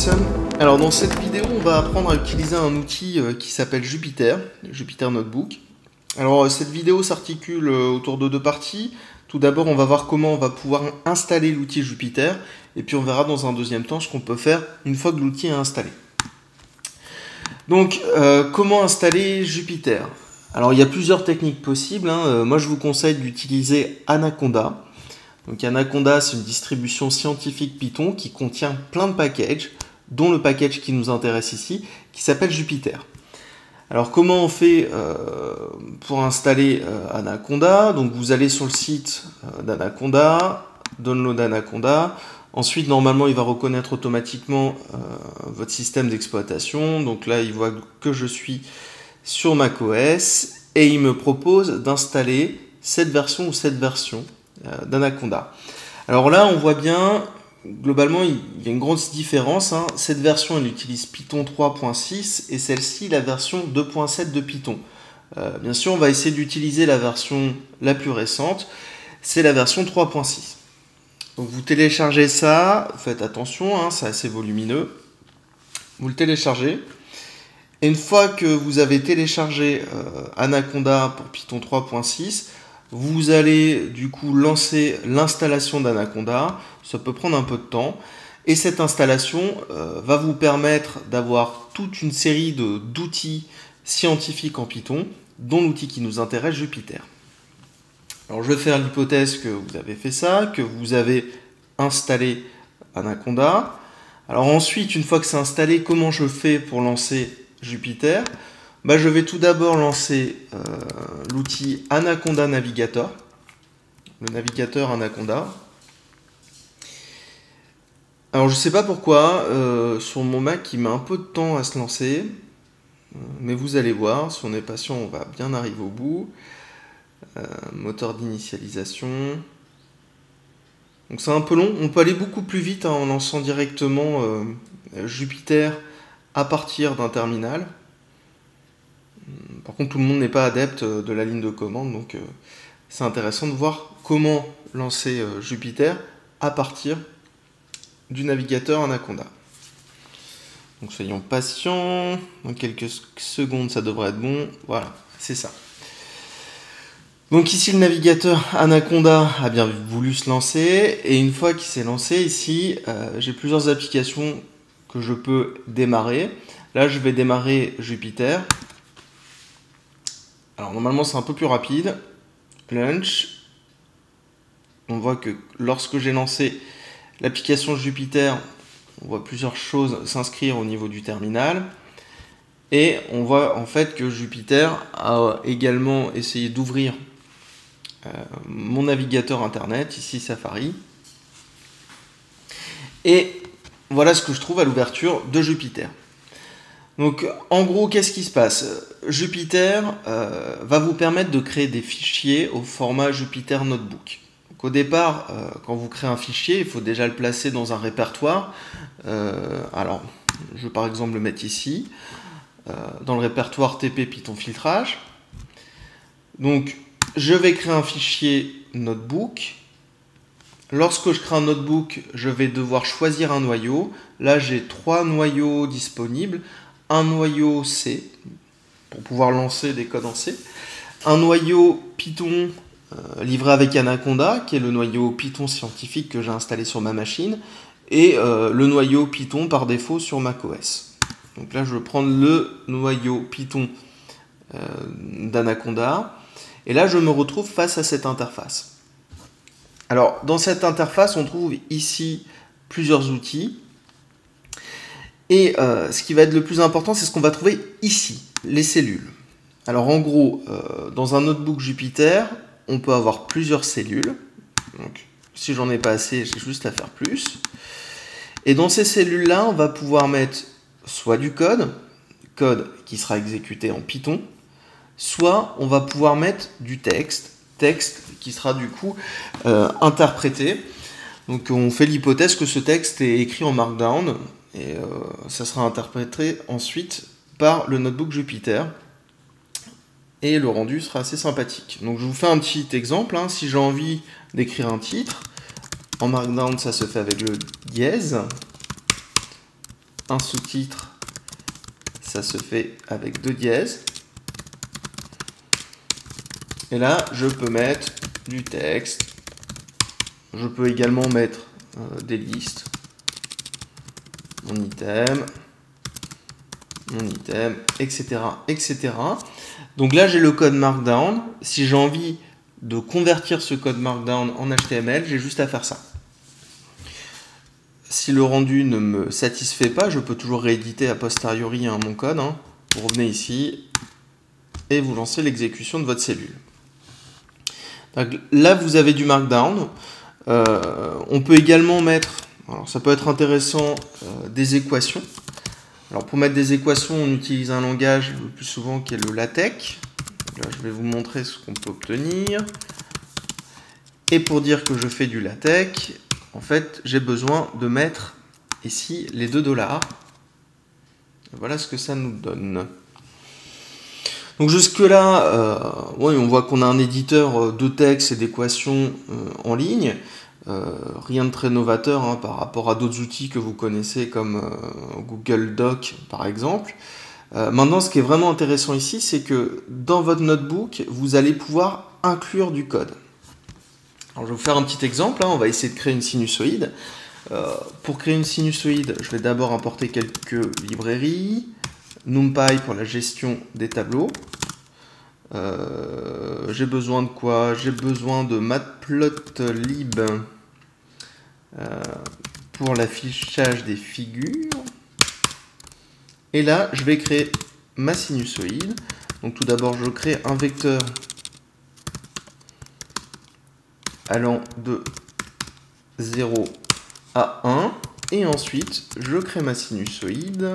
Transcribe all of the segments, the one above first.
tous. Alors dans cette vidéo, on va apprendre à utiliser un outil qui s'appelle Jupyter, Jupyter Notebook. Alors cette vidéo s'articule autour de deux parties. Tout d'abord, on va voir comment on va pouvoir installer l'outil Jupyter, et puis on verra dans un deuxième temps ce qu'on peut faire une fois que l'outil est installé. Donc, comment installer Jupyter? Alors il y a plusieurs techniques possibles. Moi je vous conseille d'utiliser Anaconda. Donc Anaconda, c'est une distribution scientifique Python qui contient plein de packages, dont le package qui nous intéresse ici, qui s'appelle Jupyter. Alors comment on fait pour installer Anaconda? Donc vous allez sur le site d'Anaconda, download Anaconda. Ensuite, normalement, il va reconnaître automatiquement votre système d'exploitation. Donc là, il voit que je suis sur macOS et il me propose d'installer cette version ou cette version d'Anaconda. Alors là, on voit bien, globalement, il y a une grosse différence. Cette version, elle utilise Python 3.6 et celle-ci, la version 2.7 de Python. Bien sûr, on va essayer d'utiliser la version la plus récente, c'est la version 3.6. Donc vous téléchargez ça, faites attention, c'est assez volumineux. Vous le téléchargez. Et une fois que vous avez téléchargé Anaconda pour Python 3.6, vous allez du coup lancer l'installation d'Anaconda. Ça peut prendre un peu de temps. Et cette installation va vous permettre d'avoir toute une série d'outils scientifiques en Python, dont l'outil qui nous intéresse, Jupyter. Alors je vais faire l'hypothèse que vous avez fait ça, que vous avez installé Anaconda. Alors ensuite, une fois que c'est installé, comment je fais pour lancer Jupyter? Je vais tout d'abord lancer l'outil Anaconda Navigator, le navigateur Anaconda. Alors je ne sais pas pourquoi, sur mon Mac il met un peu de temps à se lancer, mais vous allez voir, si on est patient on va bien arriver au bout. Moteur d'initialisation. Donc c'est un peu long, on peut aller beaucoup plus vite en lançant directement Jupyter à partir d'un terminal. Par contre, tout le monde n'est pas adepte de la ligne de commande, donc c'est intéressant de voir comment lancer Jupyter à partir du navigateur Anaconda. Donc soyons patients, dans quelques secondes ça devrait être bon, voilà, c'est ça. Donc ici le navigateur Anaconda a bien voulu se lancer, et une fois qu'il s'est lancé ici, j'ai plusieurs applications que je peux démarrer. Là je vais démarrer Jupyter. Alors normalement c'est un peu plus rapide. Launch. On voit que lorsque j'ai lancé l'application Jupyter, on voit plusieurs choses s'inscrire au niveau du terminal. Et on voit en fait que Jupyter a également essayé d'ouvrir mon navigateur internet, ici Safari. Et voilà ce que je trouve à l'ouverture de Jupyter. Donc en gros, qu'est-ce qui se passe? Jupyter va vous permettre de créer des fichiers au format Jupyter Notebook. Donc, au départ, quand vous créez un fichier, il faut déjà le placer dans un répertoire. Alors, je vais par exemple le mettre ici, dans le répertoire TP Python filtrage. Donc, je vais créer un fichier Notebook. Lorsque je crée un notebook, je vais devoir choisir un noyau. Là, j'ai 3 noyaux disponibles. Un noyau C, pour pouvoir lancer des codes en C. Un noyau Python livré avec Anaconda, qui est le noyau Python scientifique que j'ai installé sur ma machine. Et le noyau Python par défaut sur macOS. Donc là, je vais prendre le noyau Python d'Anaconda. Et là, je me retrouve face à cette interface. Alors, dans cette interface, on trouve ici plusieurs outils. Et ce qui va être le plus important, c'est ce qu'on va trouver ici, les cellules. Alors en gros, dans un notebook Jupyter, on peut avoir plusieurs cellules. Donc, si j'en ai pas assez, j'ai juste à faire plus. Et dans ces cellules-là, on va pouvoir mettre soit du code qui sera exécuté en Python, soit on va pouvoir mettre du texte qui sera du coup interprété. Donc on fait l'hypothèse que ce texte est écrit en Markdown, et ça sera interprété ensuite par le notebook Jupyter, et le rendu sera assez sympathique. Donc je vous fais un petit exemple, si j'ai envie d'écrire un titre, en Markdown ça se fait avec le dièse, un sous-titre, ça se fait avec 2 dièses. Et là, je peux mettre du texte. Je peux également mettre des listes. Mon item, etc., etc. Donc là, j'ai le code Markdown. Si j'ai envie de convertir ce code Markdown en HTML, j'ai juste à faire ça. Si le rendu ne me satisfait pas, je peux toujours rééditer a posteriori mon code. Vous revenez ici et vous lancez l'exécution de votre cellule. Donc là, vous avez du Markdown. On peut également mettre, alors ça peut être intéressant, des équations. Alors pour mettre des équations, on utilise un langage le plus souvent qui est le LaTeX. Là, je vais vous montrer ce qu'on peut obtenir. Et pour dire que je fais du LaTeX, en fait, j'ai besoin de mettre ici les $. Voilà ce que ça nous donne. Donc jusque-là, on voit qu'on a un éditeur de texte et d'équations en ligne. Rien de très novateur par rapport à d'autres outils que vous connaissez comme Google Doc par exemple. Maintenant, ce qui est vraiment intéressant ici, c'est que dans votre notebook, vous allez pouvoir inclure du code. Alors, je vais vous faire un petit exemple. On va essayer de créer une sinusoïde. Pour créer une sinusoïde, je vais d'abord importer quelques librairies. NumPy pour la gestion des tableaux. J'ai besoin de quoi? J'ai besoin de Matplotlib pour l'affichage des figures. Et là, je vais créer ma sinusoïde. Donc tout d'abord, je crée un vecteur allant de 0 à 1. Et ensuite, je crée ma sinusoïde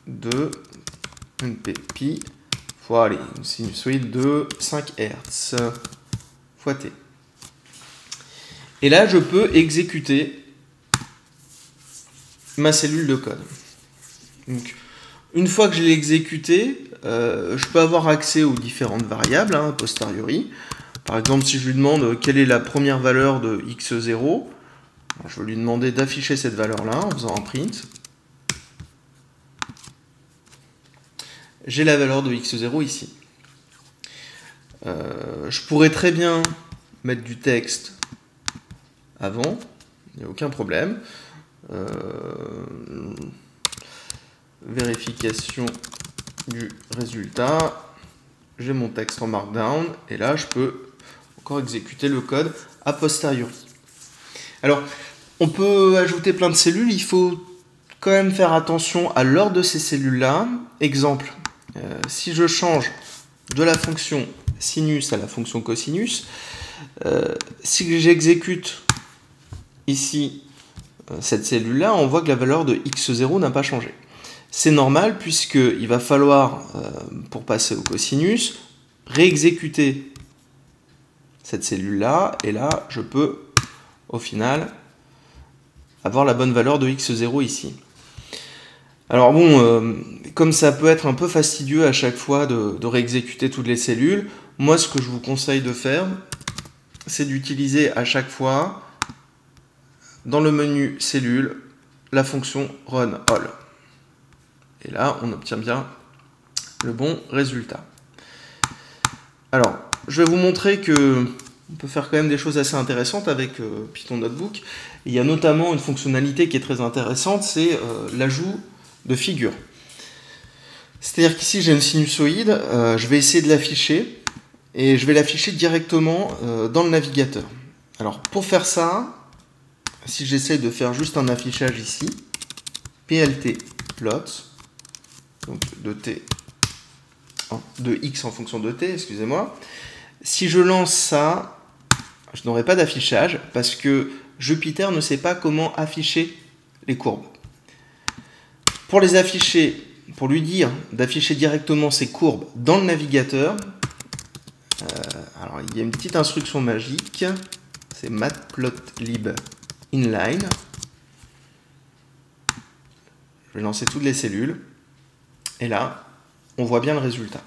de pi fois une sinusoïde de 5 Hz fois t. Et là, je peux exécuter ma cellule de code. Donc, une fois que je l'ai exécuté, je peux avoir accès aux différentes variables a posteriori. Par exemple, si je lui demande quelle est la première valeur de x0, je vais lui demander d'afficher cette valeur-là en faisant un print. J'ai la valeur de x0 ici. Je pourrais très bien mettre du texte avant, il n'y a aucun problème. Vérification du résultat. J'ai mon texte en Markdown et là je peux encore exécuter le code a posteriori. Alors, on peut ajouter plein de cellules, il faut quand même faire attention à l'ordre de ces cellules-là. Exemple, si je change de la fonction sinus à la fonction cosinus, si j'exécute ici cette cellule-là, on voit que la valeur de x0 n'a pas changé. C'est normal puisqu'il va falloir, pour passer au cosinus, réexécuter cette cellule-là, et là, je peux, au final, avoir la bonne valeur de x0 ici. Alors bon, comme ça peut être un peu fastidieux à chaque fois de réexécuter toutes les cellules, moi ce que je vous conseille de faire, c'est d'utiliser à chaque fois, dans le menu cellules, la fonction run all. Et là, on obtient bien le bon résultat. Alors, je vais vous montrer que on peut faire quand même des choses assez intéressantes avec Python Notebook. Il y a notamment une fonctionnalité qui est très intéressante, c'est l'ajout de figures. C'est-à-dire qu'ici, j'ai une sinusoïde, je vais essayer de l'afficher, et je vais l'afficher directement dans le navigateur. Alors, pour faire ça, si j'essaie de faire juste un affichage ici, plt plot, donc de x en fonction de t, excusez-moi. Si je lance ça, je n'aurai pas d'affichage parce que Jupyter ne sait pas comment afficher les courbes. Pour les afficher, pour lui dire d'afficher directement ces courbes dans le navigateur, alors il y a une petite instruction magique, c'est matplotlib inline. Je vais lancer toutes les cellules et là, on voit bien le résultat.